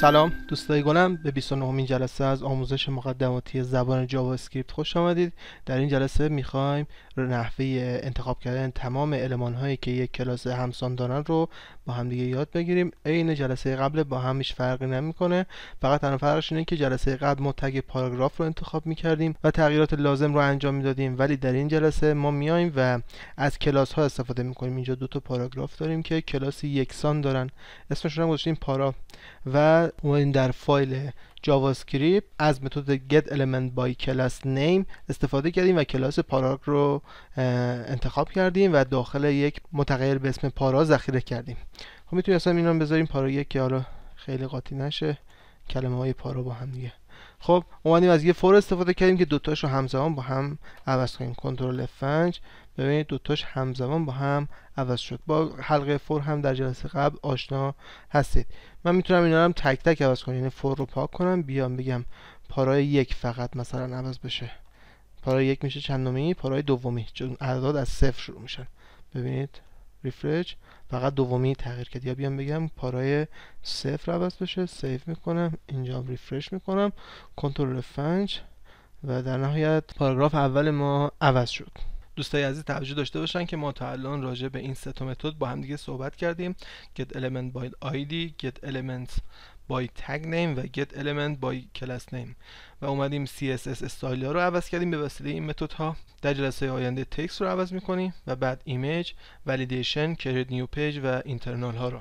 سلام دوستای گلم، به 29مین جلسه از آموزش مقدماتی زبان جاوا اسکریپت خوش آمدید. در این جلسه میخوایم نحوه انتخاب کردن تمام المان هایی که یک کلاس همسان دارن رو با هم دیگه یاد بگیریم. عین جلسه قبل با هم هیچ فرقی نمیکنه، فقط تنها فرقش اینه که جلسه قبل ما تگ پاراگراف رو انتخاب میکردیم و تغییرات لازم رو انجام میدادیم، ولی در این جلسه ما میایم و از کلاس ها استفاده میکنیم. اینجا دو تا پاراگراف داریم که کلاس یکسان دارن، اسمشون هم گذاشتیم پارا، و اومدیم در فایل جاوا اسکریپت از متد get element by class name استفاده کردیم و کلاس پاراگ رو انتخاب کردیم و داخل یک متغیر به اسم پارا ذخیره کردیم. خب میتونیم اصلا اینا رو بذاریم پارا یک که حالا خیلی قاطی نشه کلمه های پارا با هم دیگه. خب اومدیم از یه فور استفاده کردیم که دوتاش رو همزمان با هم عوض کنیم. کنترل F5، ببینید دوتاش همزمان با هم عوض شد. با حلقه فور هم در جلسه قبل آشنا هستید. من میتونم اینا رو هم تک تک عوض کنم، یعنی فور رو پاک کنم، بیام بگم پارای یک فقط مثلا عوض بشه. پارای یک میشه چندمی؟ پارای دومی، چون اعداد از صفر شروع میشن. ببینید ریفرش فقط دومی تغییر کرد. یا بیام بگم پارای صفر عوض بشه، سیو میکنم، اینجا ریفرش میکنم، کنترل F5 و در نهایت پاراگراف اول ما عوض شد. دوستای عزیز توجه داشته باشن که ما تا الان راجع به این سه تا متد با هم دیگه صحبت کردیم: get element by id، get element by tag name و get element by class name، و اومدیم CSS استایل ها رو عوض کردیم به وسیله این متد ها. در جلسه آینده تکست رو عوض میکنیم و بعد ایمیج، ولیدیشن، create new page و اینترنال ها رو.